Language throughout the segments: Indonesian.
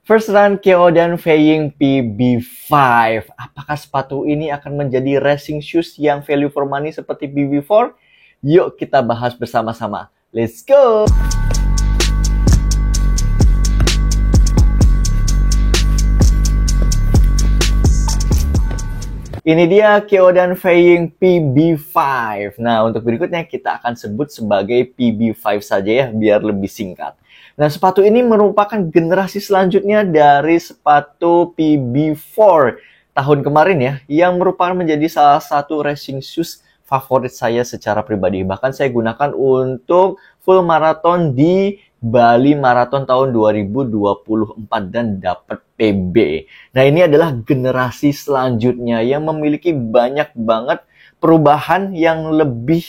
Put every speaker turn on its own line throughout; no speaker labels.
First Run KO dan Feiying PB5. Apakah sepatu ini akan menjadi racing shoes yang value for money seperti PB4? Yuk kita bahas bersama-sama. Let's go! Ini dia KO dan Feiying PB5. Nah, untuk berikutnya kita akan sebut sebagai PB5 saja ya, biar lebih singkat. Nah, sepatu ini merupakan generasi selanjutnya dari sepatu PB4 tahun kemarin ya, yang merupakan menjadi salah satu racing shoes favorit saya secara pribadi. Bahkan saya gunakan untuk full marathon di Bali Marathon tahun 2024 dan dapat PB. Nah, ini adalah generasi selanjutnya yang memiliki banyak banget perubahan yang lebih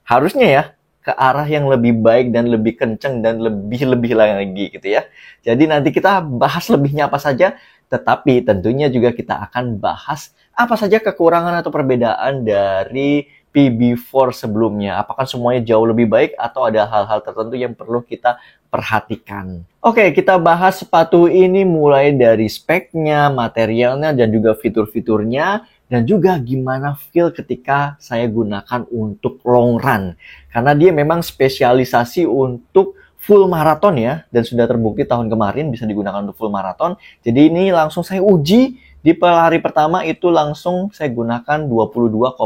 harusnya ya ke arah yang lebih baik dan lebih kenceng dan lebih lagi gitu ya. Jadi nanti kita bahas lebihnya apa saja, tetapi tentunya juga kita akan bahas apa saja kekurangan atau perbedaan dari PB4 sebelumnya. Apakah semuanya jauh lebih baik atau ada hal-hal tertentu yang perlu kita perhatikan. Oke, kita bahas sepatu ini mulai dari speknya, materialnya, dan juga fitur-fiturnya, dan juga gimana feel ketika saya gunakan untuk long run. Karena dia memang spesialisasi untuk full marathon ya, dan sudah terbukti tahun kemarin bisa digunakan untuk full marathon. Jadi ini langsung saya uji, di hari pertama itu langsung saya gunakan 22,22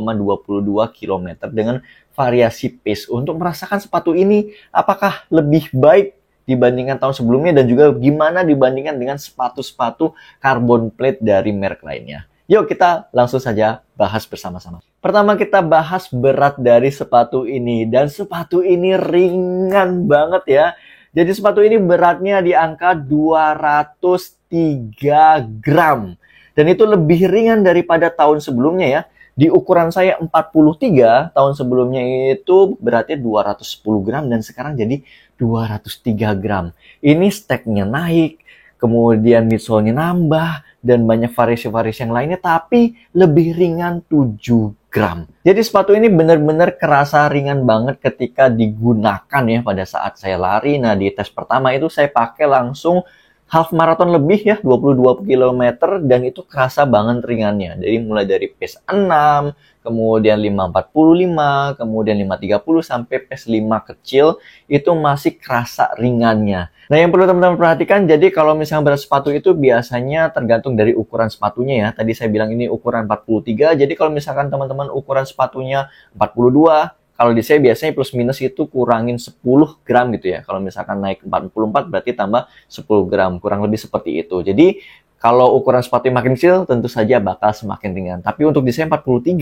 km dengan variasi pace untuk merasakan sepatu ini apakah lebih baik dibandingkan tahun sebelumnya dan juga gimana dibandingkan dengan sepatu-sepatu carbon plate dari merek lainnya. Yuk kita langsung saja bahas bersama-sama. Pertama kita bahas berat dari sepatu ini. Dan sepatu ini ringan banget ya. Jadi sepatu ini beratnya di angka 203 gram. Dan itu lebih ringan daripada tahun sebelumnya ya. Di ukuran saya 43, tahun sebelumnya itu beratnya 210 gram dan sekarang jadi 203 gram. Ini steknya naik, kemudian midsole-nya nambah, dan banyak variasi-variasi yang lainnya, tapi lebih ringan 7 gram. Jadi sepatu ini benar-benar kerasa ringan banget ketika digunakan ya pada saat saya lari. Nah di tes pertama itu saya pakai langsung half marathon lebih ya, 22 km, dan itu kerasa banget ringannya. Jadi mulai dari pace 6, kemudian 5.45, kemudian 5.30, sampai pace 5 kecil, itu masih kerasa ringannya. Nah yang perlu teman-teman perhatikan, jadi kalau misalnya berat sepatu itu biasanya tergantung dari ukuran sepatunya ya. Tadi saya bilang ini ukuran 43, jadi kalau misalkan teman-teman ukuran sepatunya 42, kalau di saya biasanya plus minus itu kurangin 10 gram gitu ya. Kalau misalkan naik 44 berarti tambah 10 gram. Kurang lebih seperti itu. Jadi kalau ukuran sepatu makin kecil tentu saja bakal semakin ringan. Tapi untuk di saya 43,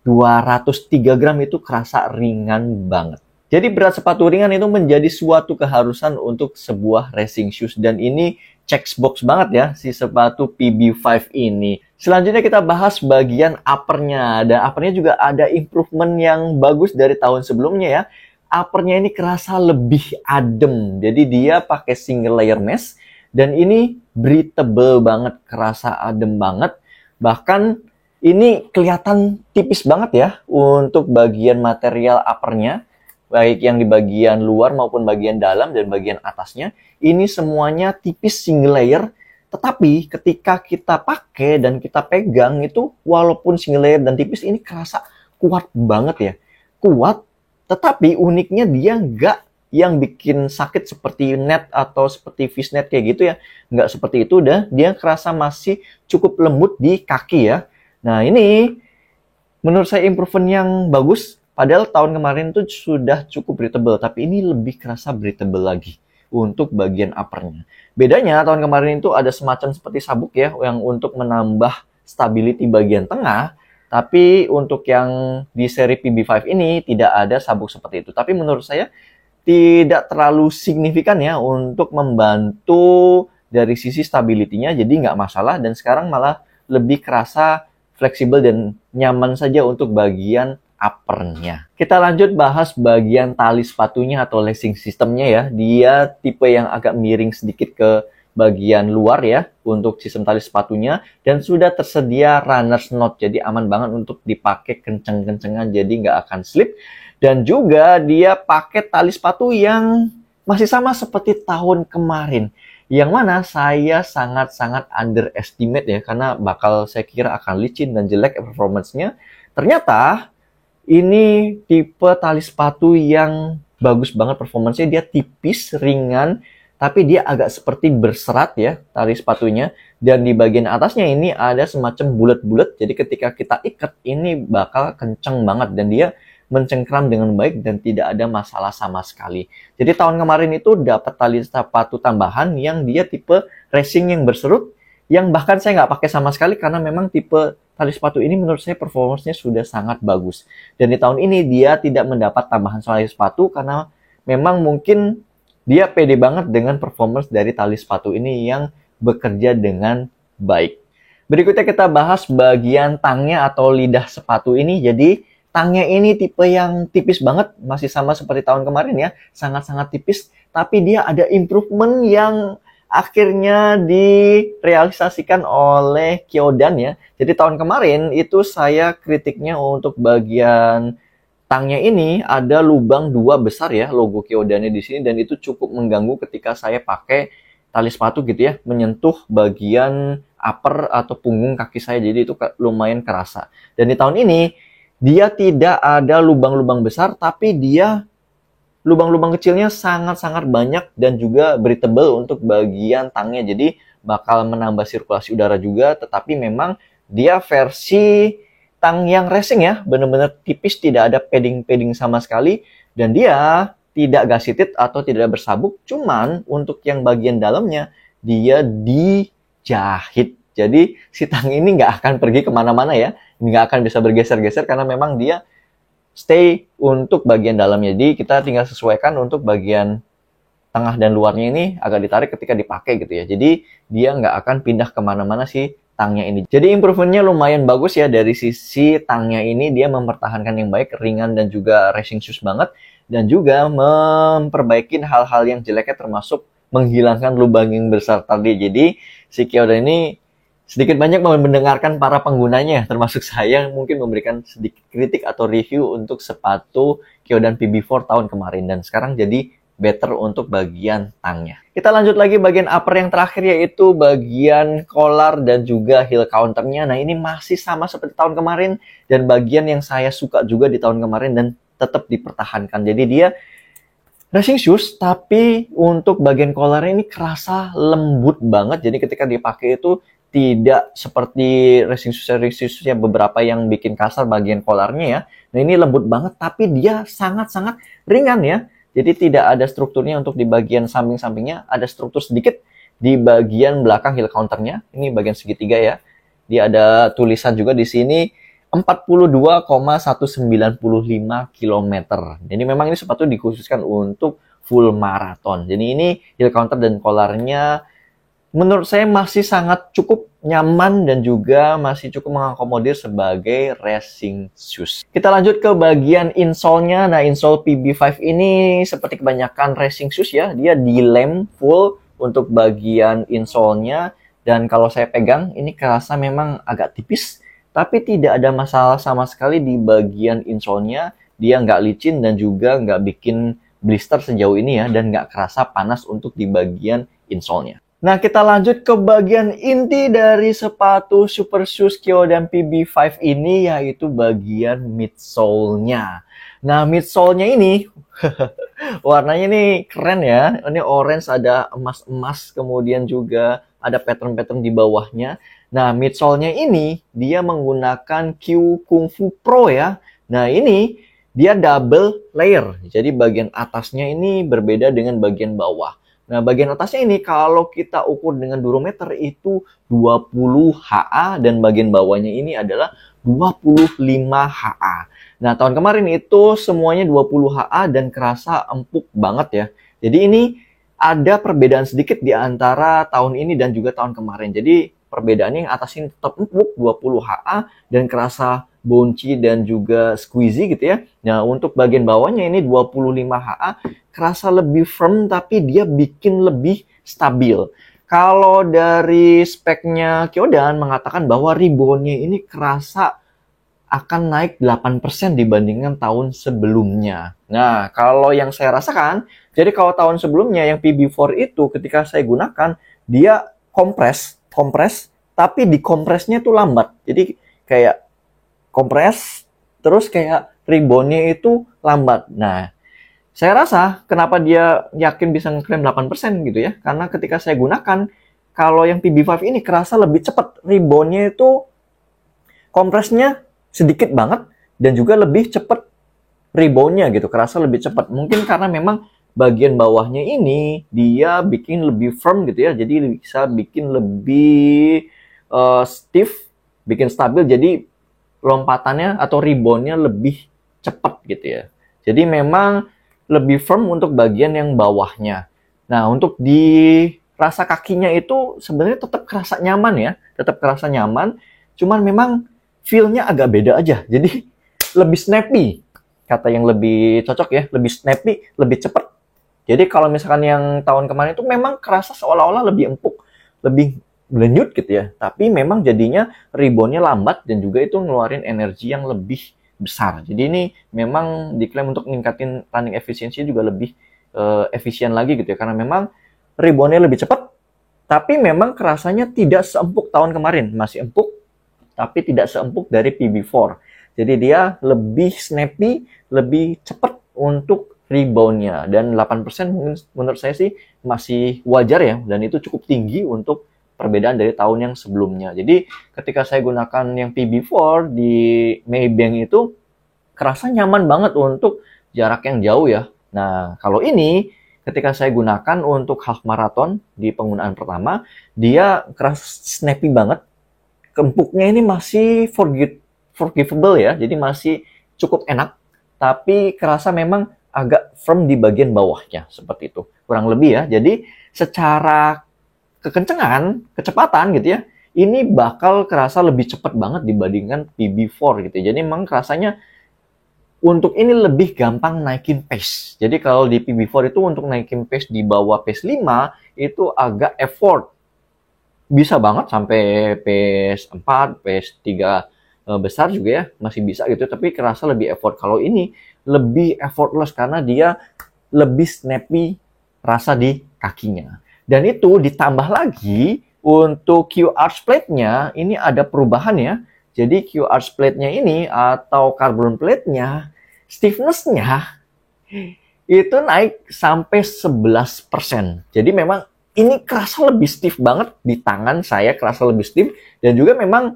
203 gram itu kerasa ringan banget. Jadi berat sepatu ringan itu menjadi suatu keharusan untuk sebuah racing shoes. Dan ini checkbox banget ya si sepatu PB5 ini. Selanjutnya kita bahas bagian uppernya. Dan uppernya juga ada improvement yang bagus dari tahun sebelumnya ya. Uppernya ini kerasa lebih adem. Jadi dia pakai single layer mesh. Dan ini breathable banget, kerasa adem banget. Bahkan ini kelihatan tipis banget ya untuk bagian material uppernya. Baik yang di bagian luar maupun bagian dalam dan bagian atasnya. Ini semuanya tipis single layer. Tetapi ketika kita pakai dan kita pegang itu walaupun single layer dan tipis ini kerasa kuat banget ya. Kuat, tetapi uniknya dia nggak yang bikin sakit seperti net atau seperti fishnet kayak gitu ya. Nggak seperti itu dah, dia kerasa masih cukup lembut di kaki ya. Nah ini menurut saya improvement yang bagus. Padahal tahun kemarin tuh sudah cukup breathable, tapi ini lebih kerasa breathable lagi untuk bagian uppernya. Bedanya tahun kemarin itu ada semacam seperti sabuk ya, yang untuk menambah stability bagian tengah, tapi untuk yang di seri PB5 ini tidak ada sabuk seperti itu. Tapi menurut saya tidak terlalu signifikan ya untuk membantu dari sisi stability-nya, jadi nggak masalah dan sekarang malah lebih kerasa fleksibel dan nyaman saja untuk bagian uppernya. Kita lanjut bahas bagian tali sepatunya atau lacing sistemnya ya. Dia tipe yang agak miring sedikit ke bagian luar ya untuk sistem tali sepatunya dan sudah tersedia runner's knot. Jadi aman banget untuk dipakai kenceng-kencengan jadi nggak akan slip. Dan juga dia pakai tali sepatu yang masih sama seperti tahun kemarin. Yang mana saya sangat-sangat underestimate ya, karena bakal saya kira akan licin dan jelek performance-nya. Ternyata ini tipe tali sepatu yang bagus banget performance-nya. Dia tipis, ringan, tapi dia agak seperti berserat ya tali sepatunya. Dan di bagian atasnya ini ada semacam bulat-bulat. Jadi ketika kita ikat, ini bakal kenceng banget. Dan dia mencengkram dengan baik dan tidak ada masalah sama sekali. Jadi tahun kemarin itu dapat tali sepatu tambahan yang dia tipe racing yang berserut, yang bahkan saya nggak pakai sama sekali karena memang tipe tali sepatu ini menurut saya performance-nya sudah sangat bagus. Dan di tahun ini dia tidak mendapat tambahan tali sepatu karena memang mungkin dia pede banget dengan performance dari tali sepatu ini yang bekerja dengan baik. Berikutnya kita bahas bagian tangnya atau lidah sepatu ini. Jadi tangnya ini tipe yang tipis banget, masih sama seperti tahun kemarin ya, sangat-sangat tipis, tapi dia ada improvement yang akhirnya direalisasikan oleh Kyodan ya. Jadi tahun kemarin itu saya kritiknya untuk bagian tangnya ini ada lubang 2 besar ya, logo Kyodannya di sini, dan itu cukup mengganggu ketika saya pakai tali sepatu gitu ya, menyentuh bagian upper atau punggung kaki saya, jadi itu lumayan kerasa. Dan di tahun ini dia tidak ada lubang-lubang besar, tapi dia lubang-lubang kecilnya sangat-sangat banyak dan juga breathable untuk bagian tangnya. Jadi bakal menambah sirkulasi udara juga, tetapi memang dia versi tang yang racing ya, benar-benar tipis, tidak ada padding-padding sama sekali, dan dia tidak gasitit atau tidak bersabuk. Cuman untuk yang bagian dalamnya dia dijahit. Jadi si tang ini nggak akan pergi kemana-mana ya, nggak akan bisa bergeser-geser karena memang dia stay untuk bagian dalamnya. Jadi kita tinggal sesuaikan untuk bagian tengah dan luarnya ini agak ditarik ketika dipakai gitu ya. Jadi dia nggak akan pindah kemana-mana si tangnya ini. Jadi improvementnya lumayan bagus ya dari sisi tangnya ini, dia mempertahankan yang baik, ringan dan juga racing shoes banget, dan juga memperbaiki hal-hal yang jeleknya termasuk menghilangkan lubang yang besar tadi. Jadi si Kyodan ini sedikit banyak mendengarkan para penggunanya, termasuk saya mungkin memberikan sedikit kritik atau review untuk sepatu Kyodan PB4 tahun kemarin, dan sekarang jadi better untuk bagian tangnya. Kita lanjut lagi bagian upper yang terakhir, yaitu bagian collar dan juga heel counternya. Nah ini masih sama seperti tahun kemarin, dan bagian yang saya suka juga di tahun kemarin dan tetap dipertahankan. Jadi dia racing shoes, tapi untuk bagian collarnya ini kerasa lembut banget. Jadi ketika dipakai itu tidak seperti racing shoes ya, beberapa yang bikin kasar bagian collarnya ya. Nah ini lembut banget, tapi dia sangat-sangat ringan ya. Jadi tidak ada strukturnya untuk di bagian samping-sampingnya, ada struktur sedikit di bagian belakang heel counternya. Ini bagian segitiga ya. Dia ada tulisan juga di sini 42,195 km. Jadi memang ini sepatu dikhususkan untuk full maraton. Jadi ini heel counter dan collarnya menurut saya masih sangat cukup nyaman dan juga masih cukup mengakomodir sebagai racing shoes. Kita lanjut ke bagian insole-nya. Nah, insole PB5 ini seperti kebanyakan racing shoes ya, dia dilem full untuk bagian insole-nya, dan kalau saya pegang ini kerasa memang agak tipis, tapi tidak ada masalah sama sekali di bagian insole-nya. Dia nggak licin dan juga nggak bikin blister sejauh ini ya, dan nggak kerasa panas untuk di bagian insole-nya. Nah, kita lanjut ke bagian inti dari sepatu Super Shoes Kyodan PB5 ini, yaitu bagian midsole-nya. Nah, midsole-nya ini warnanya nih keren ya. Ini orange, ada emas-emas, kemudian juga ada pattern-pattern di bawahnya. Nah, midsole-nya ini dia menggunakan Q Kung Fu Pro ya. Nah, ini dia double layer. Jadi bagian atasnya ini berbeda dengan bagian bawah. Nah, bagian atasnya ini kalau kita ukur dengan durometer itu 20 HA, dan bagian bawahnya ini adalah 25 HA. Nah, tahun kemarin itu semuanya 20 HA dan kerasa empuk banget ya. Jadi ini ada perbedaan sedikit di antara tahun ini dan juga tahun kemarin. Jadi perbedaannya yang atas ini tetap empuk 20 HA dan kerasa bouncy dan juga squeezy gitu ya. Nah, untuk bagian bawahnya ini 25 HA, kerasa lebih firm tapi dia bikin lebih stabil. Kalau dari speknya Kyodan mengatakan bahwa reboundnya ini kerasa akan naik 8% dibandingkan tahun sebelumnya. Nah, kalau yang saya rasakan, jadi kalau tahun sebelumnya yang PB4 itu ketika saya gunakan, dia kompres, tapi di kompresnya tuh lambat. Jadi kayak kompres, terus kayak reboundnya itu lambat. Nah, saya rasa kenapa dia yakin bisa ngeklaim 8% gitu ya, karena ketika saya gunakan, kalau yang PB5 ini kerasa lebih cepat. Reboundnya itu kompresnya sedikit banget, dan juga lebih cepat reboundnya gitu, kerasa lebih cepat. Mungkin karena memang bagian bawahnya ini dia bikin lebih firm gitu ya, jadi bisa bikin lebih stiff, bikin stabil, jadi lompatannya atau reboundnya lebih cepat gitu ya. Jadi memang lebih firm untuk bagian yang bawahnya. Nah, untuk di rasa kakinya itu sebenarnya tetap kerasa nyaman ya, tetap kerasa nyaman, cuman memang feel-nya agak beda aja. Jadi lebih snappy, kata yang lebih cocok ya, lebih snappy, lebih cepat. Jadi kalau misalkan yang tahun kemarin itu memang kerasa seolah-olah lebih empuk, lebih blenyut gitu ya. Tapi memang jadinya reboundnya lambat dan juga itu ngeluarin energi yang lebih besar. Jadi ini memang diklaim untuk meningkatin running efisiensi juga lebih efisien lagi gitu ya. Karena memang reboundnya lebih cepat, tapi memang kerasanya tidak seempuk tahun kemarin. Masih empuk, tapi tidak seempuk dari PB4. Jadi dia lebih snappy, lebih cepat untuk reboundnya. Dan 8% menurut saya sih masih wajar ya, dan itu cukup tinggi untuk perbedaan dari tahun yang sebelumnya. Jadi ketika saya gunakan yang PB4 di Maybank itu, kerasa nyaman banget untuk jarak yang jauh ya. Nah, kalau ini ketika saya gunakan untuk half marathon di penggunaan pertama, dia kerasa snappy banget. Empuknya ini masih forgivable ya, jadi masih cukup enak, tapi kerasa memang agak firm di bagian bawahnya, seperti itu. Kurang lebih ya, jadi secara kekencengan, kecepatan gitu ya, ini bakal kerasa lebih cepat banget dibandingkan PB4 gitu. Jadi memang rasanya untuk ini lebih gampang naikin pace. Jadi kalau di PB4 itu untuk naikin pace di bawah pace 5, itu agak effort. Bisa banget sampai pace 4, pace 3 besar juga ya, masih bisa gitu, tapi kerasa lebih effort. Kalau ini lebih effortless karena dia lebih snappy rasa di kakinya. Dan itu ditambah lagi untuk QR plate-nya ini ada perubahan ya. Jadi QR plate-nya ini atau carbon plate-nya, stiffness-nya itu naik sampai 11%. Jadi memang ini kerasa lebih stiff banget di tangan saya, kerasa lebih stiff, dan juga memang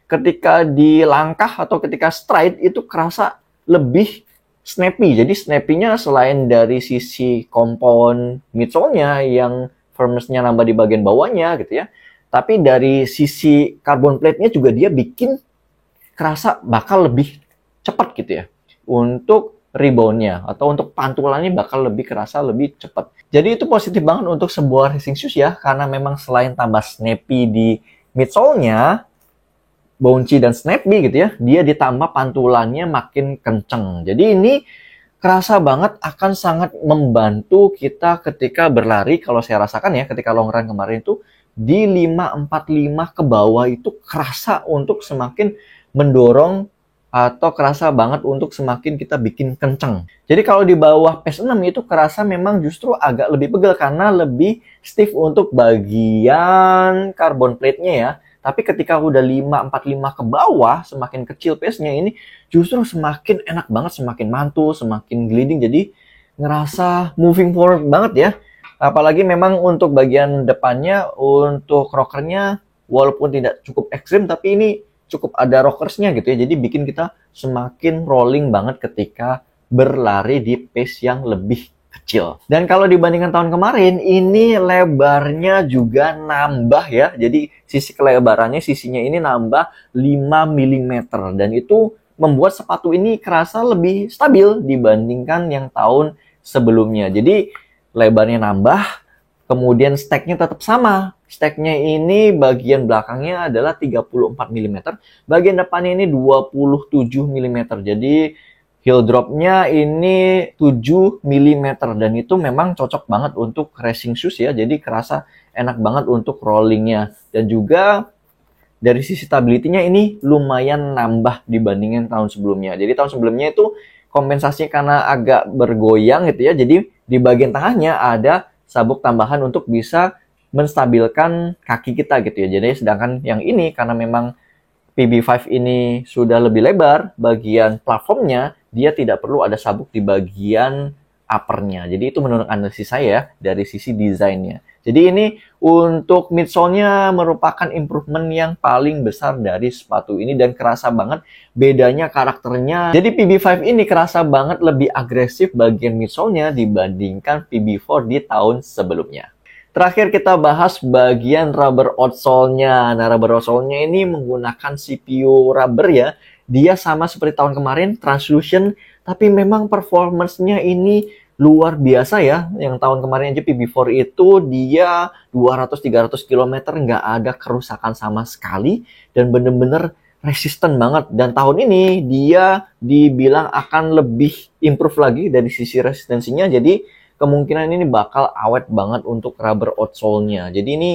ketika di langkah atau ketika stride itu kerasa lebih snappy. Jadi snappy-nya selain dari sisi kompon midsole-nya yang firmness-nya nambah di bagian bawahnya gitu ya, tapi dari sisi carbon plate-nya juga dia bikin kerasa bakal lebih cepat gitu ya untuk rebound-nya atau untuk pantulannya bakal lebih kerasa lebih cepat. Jadi itu positif banget untuk sebuah racing shoes ya, karena memang selain tambah snappy di midsole-nya, bouncy dan snappy gitu ya, dia ditambah pantulannya makin kenceng. Jadi ini kerasa banget akan sangat membantu kita ketika berlari. Kalau saya rasakan ya, ketika long run kemarin itu di 545 ke bawah itu kerasa untuk semakin mendorong atau kerasa banget untuk semakin kita bikin kenceng. Jadi kalau di bawah pace 6 itu kerasa memang justru agak lebih pegel karena lebih stiff untuk bagian carbon plate-nya ya. Tapi ketika udah 545 ke bawah, semakin kecil pace-nya ini justru semakin enak banget, semakin mantul, semakin gliding. Jadi ngerasa moving forward banget ya. Apalagi memang untuk bagian depannya, untuk rockernya walaupun tidak cukup ekstrim, tapi ini cukup ada rockersnya gitu ya. Jadi bikin kita semakin rolling banget ketika berlari di pace yang lebih kecil. Dan kalau dibandingkan tahun kemarin, ini lebarnya juga nambah ya. Jadi sisi kelebarannya, sisinya ini nambah 5 mm. Dan itu membuat sepatu ini kerasa lebih stabil dibandingkan yang tahun sebelumnya. Jadi lebarnya nambah, kemudian stack-nya tetap sama. Stack-nya ini bagian belakangnya adalah 34 mm, bagian depannya ini 27 mm. Jadi heel drop-nya ini 7 mm, dan itu memang cocok banget untuk racing shoes ya. Jadi kerasa enak banget untuk rollingnya. Dan juga dari sisi stability-nya ini lumayan nambah dibandingin tahun sebelumnya. Jadi tahun sebelumnya itu kompensasinya karena agak bergoyang gitu ya. Jadi di bagian tengahnya ada sabuk tambahan untuk bisa menstabilkan kaki kita gitu ya. Jadi sedangkan yang ini karena memang PB5 ini sudah lebih lebar, bagian platformnya dia tidak perlu ada sabuk di bagian uppernya. Jadi itu menurut analisis saya dari sisi desainnya. Jadi ini untuk midsole-nya merupakan improvement yang paling besar dari sepatu ini dan kerasa banget bedanya karakternya. Jadi PB5 ini kerasa banget lebih agresif bagian midsole-nya dibandingkan PB4 di tahun sebelumnya. Terakhir kita bahas bagian rubber outsole-nya. Nah, rubber outsole-nya ini menggunakan CPU rubber ya. Dia sama seperti tahun kemarin, translucent, tapi memang performance-nya ini luar biasa ya. Yang tahun kemarin aja PB4 itu dia 200-300 km nggak ada kerusakan sama sekali dan bener-bener resisten banget. Dan tahun ini dia dibilang akan lebih improve lagi dari sisi resistensinya. Jadi kemungkinan ini bakal awet banget untuk rubber outsole-nya. Jadi ini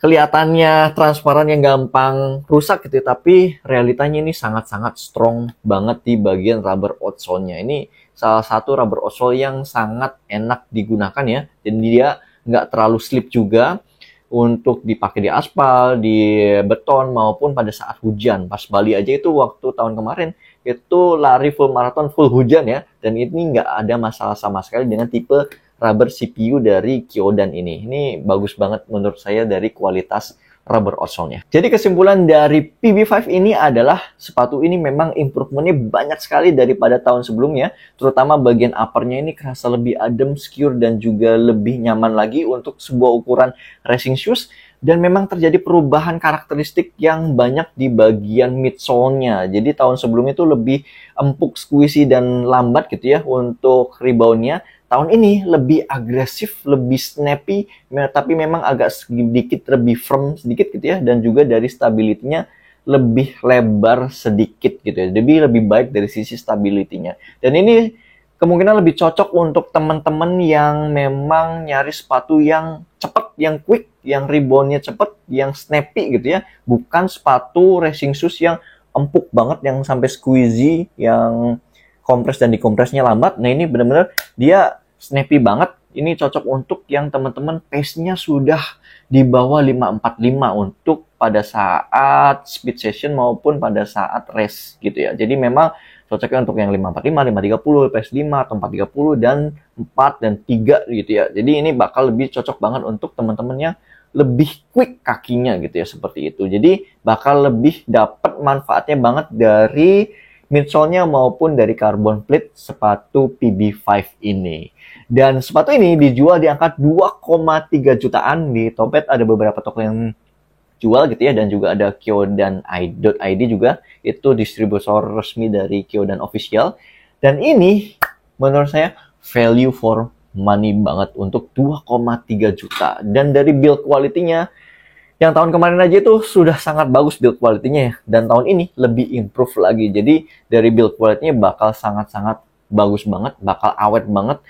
kelihatannya transparan yang gampang rusak gitu, tapi realitanya ini sangat-sangat strong banget di bagian rubber outsole-nya. Ini salah satu rubber outsole yang sangat enak digunakan ya, dan dia nggak terlalu slip juga untuk dipakai di aspal, di beton, maupun pada saat hujan. Pas Bali aja itu waktu tahun kemarin, itu lari full marathon, full hujan ya, dan ini nggak ada masalah sama sekali dengan tipe rubber CPU dari Kyodan ini. Ini bagus banget menurut saya dari kualitas rubber outsole-nya. Jadi kesimpulan dari PB5 ini adalah sepatu ini memang improvementnya banyak sekali daripada tahun sebelumnya. Terutama bagian uppernya ini kerasa lebih adem, secure, dan juga lebih nyaman lagi untuk sebuah ukuran racing shoes. Dan memang terjadi perubahan karakteristik yang banyak di bagian midsole-nya. Jadi tahun sebelumnya itu lebih empuk, squishy, dan lambat gitu ya untuk rebound-nya. Tahun ini lebih agresif, lebih snappy, tapi memang agak sedikit lebih firm sedikit gitu ya. Dan juga dari stability-nya lebih lebar sedikit gitu ya. Jadi lebih baik dari sisi stability-nya. Dan ini kemungkinan lebih cocok untuk teman-teman yang memang nyari sepatu yang cepat, yang quick, yang rebound-nya cepat, yang snappy gitu ya. Bukan sepatu racing shoes yang empuk banget, yang sampai squeezy, yang kompres dan dikompresnya lambat. Nah ini benar-benar dia snappy banget. Ini cocok untuk yang teman-teman pace-nya sudah di bawah 545 untuk pada saat speed session maupun pada saat race gitu ya. Jadi memang cocoknya untuk yang 545, 530, pace 5 atau 430 dan 4 dan 3 gitu ya. Jadi ini bakal lebih cocok banget untuk teman-temannya lebih quick kakinya gitu ya, seperti itu. Jadi bakal lebih dapat manfaatnya banget dari midsole-nya maupun dari carbon plate sepatu PB5 ini. Dan sepatu ini dijual di angka 2,3 jutaan. Di Tokped ada beberapa toko yang jual gitu ya, dan juga ada Kyodan.id juga, itu distributor resmi dari Kyodan Official. Dan ini menurut saya value for money banget untuk 2,3 juta. Dan dari build quality-nya, yang tahun kemarin aja itu sudah sangat bagus build quality-nya ya. Dan tahun ini lebih improve lagi. Jadi dari build quality-nya bakal sangat-sangat bagus banget, bakal awet banget.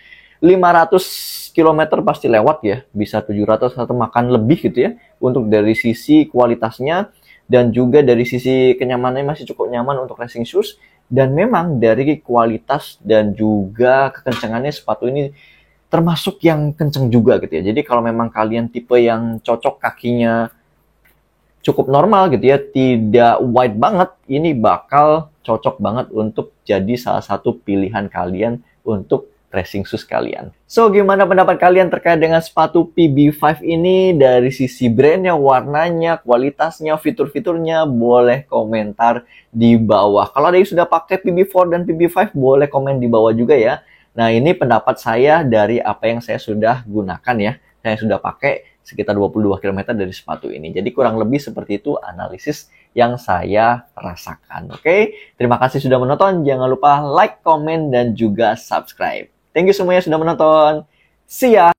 500 km pasti lewat ya, bisa 700 atau makan lebih gitu ya, untuk dari sisi kualitasnya dan juga dari sisi kenyamanannya masih cukup nyaman untuk racing shoes. Dan memang dari kualitas dan juga kekencangannya sepatu ini termasuk yang kenceng juga gitu ya. Jadi kalau memang kalian tipe yang cocok kakinya cukup normal gitu ya, tidak wide banget, ini bakal cocok banget untuk jadi salah satu pilihan kalian untuk racing shoes kalian. So, gimana pendapat kalian terkait dengan sepatu PB5 ini? Dari sisi brandnya, warnanya, kualitasnya, fitur-fiturnya, boleh komentar di bawah. Kalau ada yang sudah pakai PB4 dan PB5, boleh komen di bawah juga ya. Nah, ini pendapat saya dari apa yang saya sudah gunakan ya. Saya sudah pakai sekitar 22 km dari sepatu ini. Jadi kurang lebih seperti itu analisis yang saya rasakan. Oke, terima kasih sudah menonton. Jangan lupa like, komen, dan juga subscribe. Thank you semuanya sudah menonton. See ya!